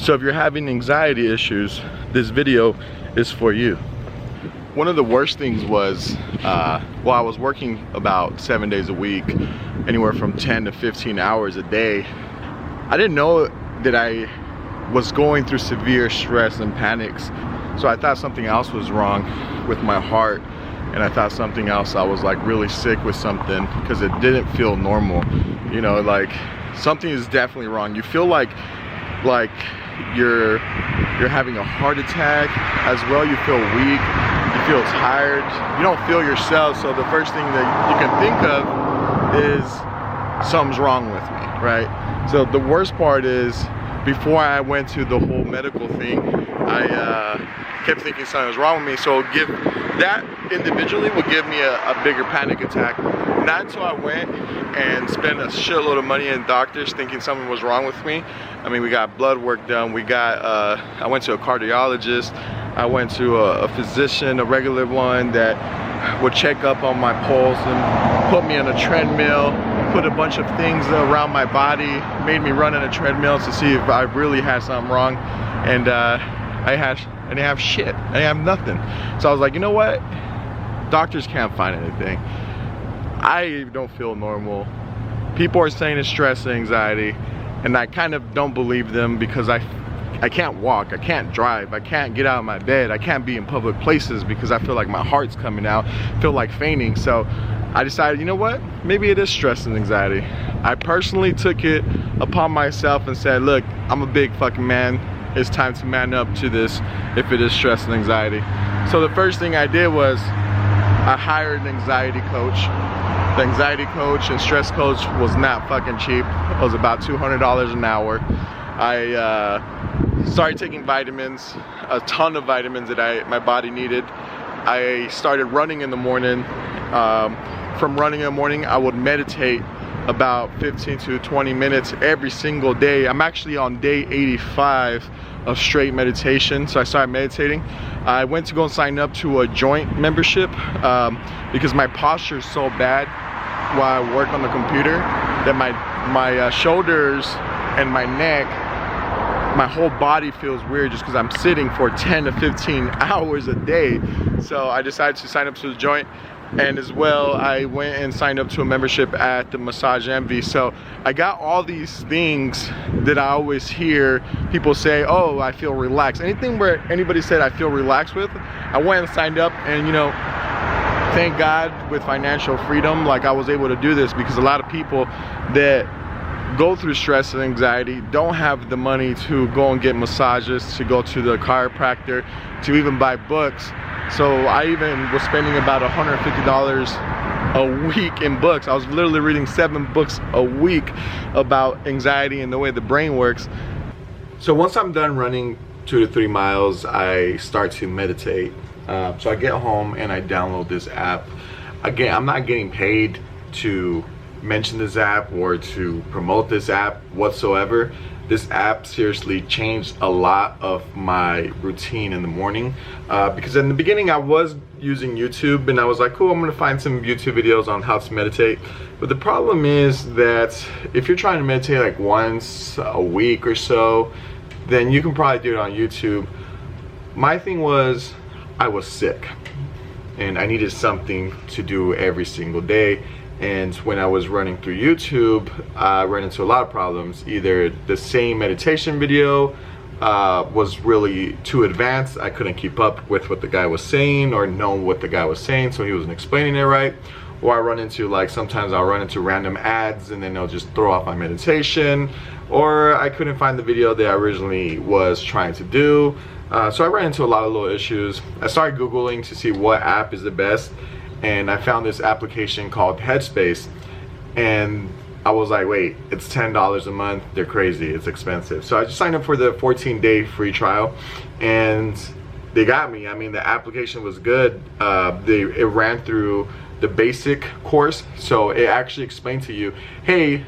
So if you're having anxiety issues, this video is for you. One of the worst things was, well, I was working about 7 days a week, anywhere from 10 to 15 hours a day. I didn't know that I was going through severe stress and panics. So I thought something else was wrong with my heart, and I thought something else, I was like really sick with something, because it didn't feel normal. You know, like something is definitely wrong. You feel like you're having a heart attack as well. You feel weak, you feel tired, you don't feel yourself. So the first thing that you can think of is something's wrong with me, right? So the worst part is, before I went to the whole medical thing, I kept thinking something was wrong with me. So that individually would give me a bigger panic attack. Not until I went and spent a shitload of money in doctors thinking something was wrong with me. I mean, we got blood work done. I went to a cardiologist. I went to a physician, a regular one, that would check up on my pulse and put me on a treadmill, put a bunch of things around my body, made me run on a treadmill to see if I really had something wrong. And I didn't have shit. I didn't have nothing. So I was like, you know what? Doctors can't find anything. I don't feel normal. People are saying it's stress and anxiety, and I kind of don't believe them, because I can't walk, I can't drive, I can't get out of my bed, I can't be in public places because I feel like my heart's coming out, feel like fainting. So I decided, you know what, maybe it is stress and anxiety. I personally took it upon myself and said, look, I'm a big fucking man, it's time to man up to this if it is stress and anxiety. So the first thing I did was I hired an anxiety coach. The anxiety coach and stress coach was not fucking cheap. It was about $200 an hour. I started taking vitamins, a ton of vitamins that my body needed. I started running in the morning. From running in the morning, I would meditate about 15 to 20 minutes every single day. I'm actually on day 85 of straight meditation, so I started meditating. I went to go and sign up to a joint membership because my posture is so bad while I work on the computer that my shoulders and my neck, my whole body feels weird just because I'm sitting for 10 to 15 hours a day. So I decided to sign up to the joint. And as well, I went and signed up to a membership at the Massage Envy. So I got all these things that I always hear people say, oh, I feel relaxed. Anything where anybody said I feel relaxed with, I went and signed up. And you know, thank God with financial freedom, like I was able to do this, because a lot of people that go through stress and anxiety don't have the money to go and get massages, to go to the chiropractor, to even buy books. So I even was spending about $150 a week in books. I was literally reading 7 books a week about anxiety and the way the brain works. So once I'm done running 2 to 3 miles, I start to meditate. So I get home and I download this app. Again, I'm not getting paid to mention this app or to promote this app whatsoever. This app seriously changed a lot of my routine in the morning, because in the beginning I was using YouTube and I was like, cool, I'm gonna find some YouTube videos on how to meditate. But the problem is that if you're trying to meditate like once a week or so, then you can probably do it on YouTube. My thing was, I was sick and I needed something to do every single day. And when I was running through YouTube, I ran into a lot of problems. Either the same meditation video was really too advanced, I couldn't keep up with what the guy was saying or know what the guy was saying, so he wasn't explaining it right. Or I run into, like, sometimes I'll run into random ads and then they'll just throw off my meditation. Or I couldn't find the video that I originally was trying to do. So I ran into a lot of little issues. I started Googling to see what app is the best. And I found this application called Headspace, and I was like, wait, it's $10 a month, they're crazy, it's expensive. So I just signed up for the 14-day free trial, and they got me. I mean, the application was good. It ran through the basic course, so it actually explained to you, hey,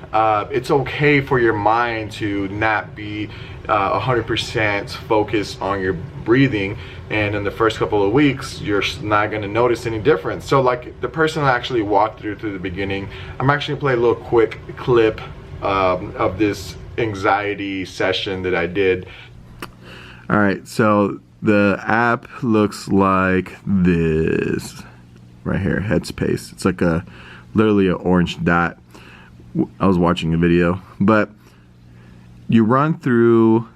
it's okay for your mind to not be 100% focused on your breathing, and in the first couple of weeks you're not going to notice any difference. So like the person I actually walked through the beginning, I'm actually gonna play a little quick clip of this anxiety session that I did. All right, so the app looks like this right here, Headspace. It's like literally an orange dot. I was watching a video, but you run through,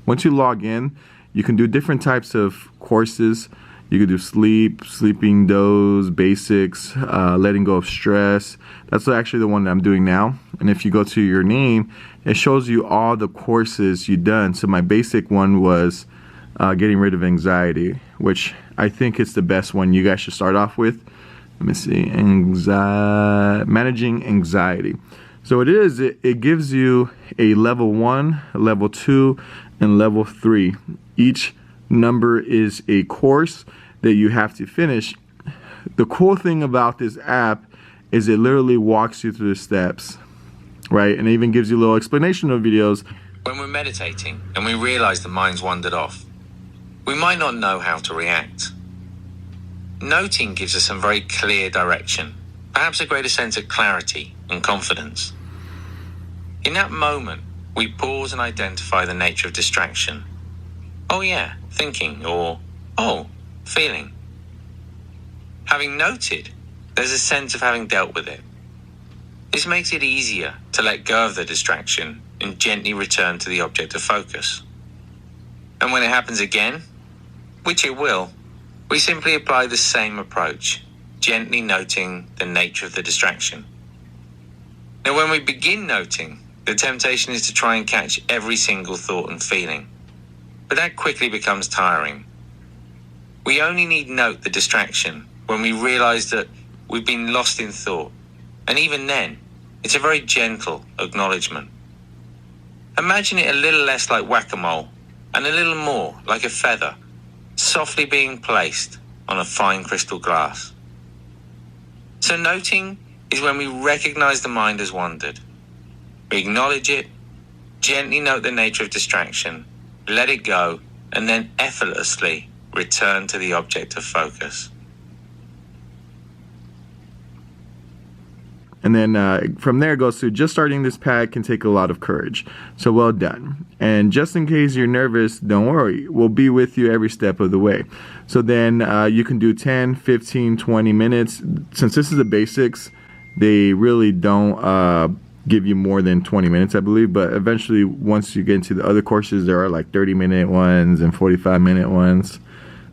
once you log in, you can do different types of courses. You can do sleep, sleeping, doze, basics, letting go of stress. That's actually the one that I'm doing now. And if you go to your name, it shows you all the courses you've done. So my basic one was getting rid of anxiety, which I think is the best one you guys should start off with. Let me see, managing anxiety. So it gives you a level 1, a level 2, and level 3. Each number is a course that you have to finish. The cool thing about this app is it literally walks you through the steps, right? And it even gives you little explanational videos. When we're meditating and we realize the mind's wandered off, we might not know how to react. Noting gives us some very clear direction, perhaps a greater sense of clarity and confidence. In that moment, we pause and identify the nature of distraction. Oh yeah, thinking, or oh, feeling. Having noted, there's a sense of having dealt with it. This makes it easier to let go of the distraction and gently return to the object of focus. And when it happens again, which it will, we simply apply the same approach, gently noting the nature of the distraction. Now, when we begin noting, the temptation is to try and catch every single thought and feeling, but that quickly becomes tiring. We only need note the distraction when we realize that we've been lost in thought, and even then, it's a very gentle acknowledgement. Imagine it a little less like whack-a-mole and a little more like a feather, softly being placed on a fine crystal glass. So noting is when we recognize the mind has wandered. We acknowledge it, gently note the nature of distraction, let it go, and then effortlessly return to the object of focus. And then from there it goes to just starting this pad can take a lot of courage. So well done. And just in case you're nervous, don't worry. We'll be with you every step of the way. So then you can do 10, 15, 20 minutes. Since this is the basics, they really don't give you more than 20 minutes, I believe. But eventually, once you get into the other courses, there are like 30-minute ones and 45-minute ones.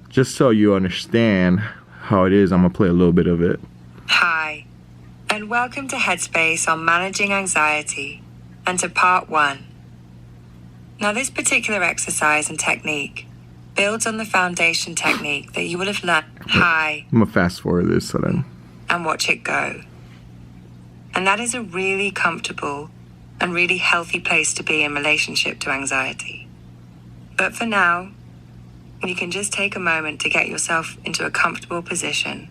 Just so you understand how it is, I'm going to play a little bit of it. Hi, and welcome to Headspace on managing anxiety, and to part 1. Now, this particular exercise and technique builds on the foundation technique that you will have learned. Hi. I'm going to fast forward this so then. And watch it go. And that is a really comfortable and really healthy place to be in relationship to anxiety. But for now, you can just take a moment to get yourself into a comfortable position.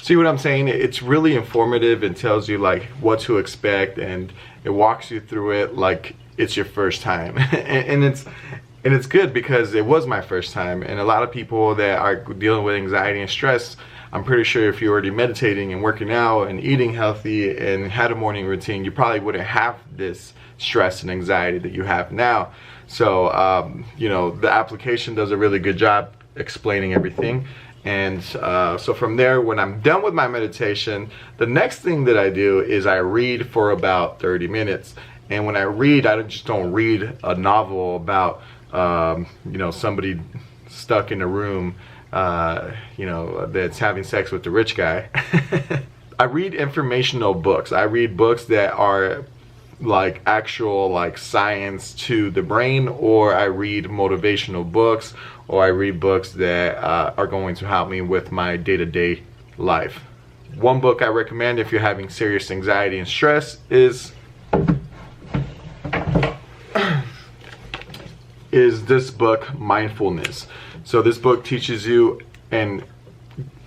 See what I'm saying? It's really informative. It tells you like what to expect, and it walks you through it like it's your first time. and it's good because it was my first time, and a lot of people that are dealing with anxiety and stress, I'm pretty sure if you're already meditating and working out and eating healthy and had a morning routine, you probably wouldn't have this stress and anxiety that you have now. So, you know, the application does a really good job explaining everything. And so from there, when I'm done with my meditation, the next thing that I do is I read for about 30 minutes. And when I read, I just don't read a novel about, you know, somebody stuck in a room, you know, that's having sex with the rich guy. I read informational books. I read books that are like actual like science to the brain, or I read motivational books, or I read books that are going to help me with my day-to-day life. One book I recommend if you're having serious anxiety and stress is this book, Mindfulness. So this book teaches you and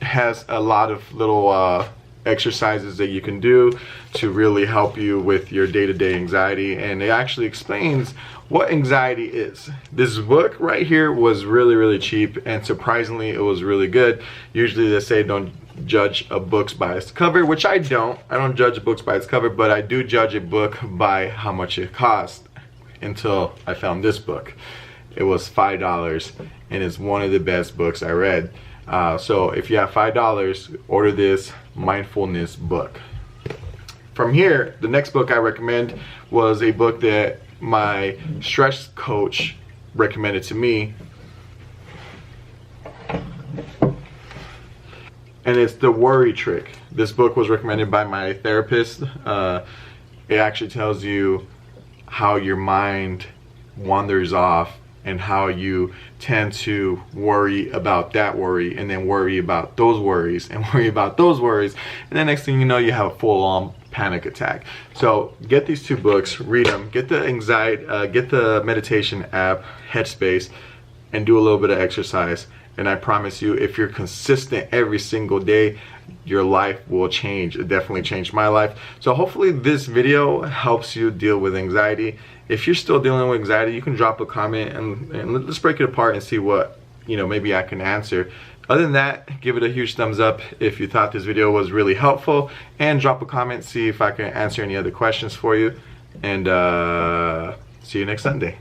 has a lot of little exercises that you can do to really help you with your day-to-day anxiety, and it actually explains what anxiety is. This book right here was really cheap, and surprisingly it was really good. Usually they say don't judge a book by its cover, which I don't judge books by its cover, but I do judge a book by how much it costs, until I found this book. It was $5, and it's one of the best books I read. So if you have $5, order this mindfulness book. From here, the next book I recommend was a book that my stress coach recommended to me, and it's The Worry Trick. This book was recommended by my therapist. It actually tells you how your mind wanders off and how you tend to worry about that worry, and then worry about those worries, and worry about those worries, and then next thing you know, you have a full-on panic attack. So get these two books, read them, get the anxiety, get the meditation app, Headspace, and do a little bit of exercise. And I promise you, if you're consistent every single day, your life will change. It definitely changed my life. So hopefully this video helps you deal with anxiety. If you're still dealing with anxiety, you can drop a comment and let's break it apart and see what, maybe I can answer. Other than that, give it a huge thumbs up if you thought this video was really helpful, and drop a comment, see if I can answer any other questions for you. And see you next Sunday.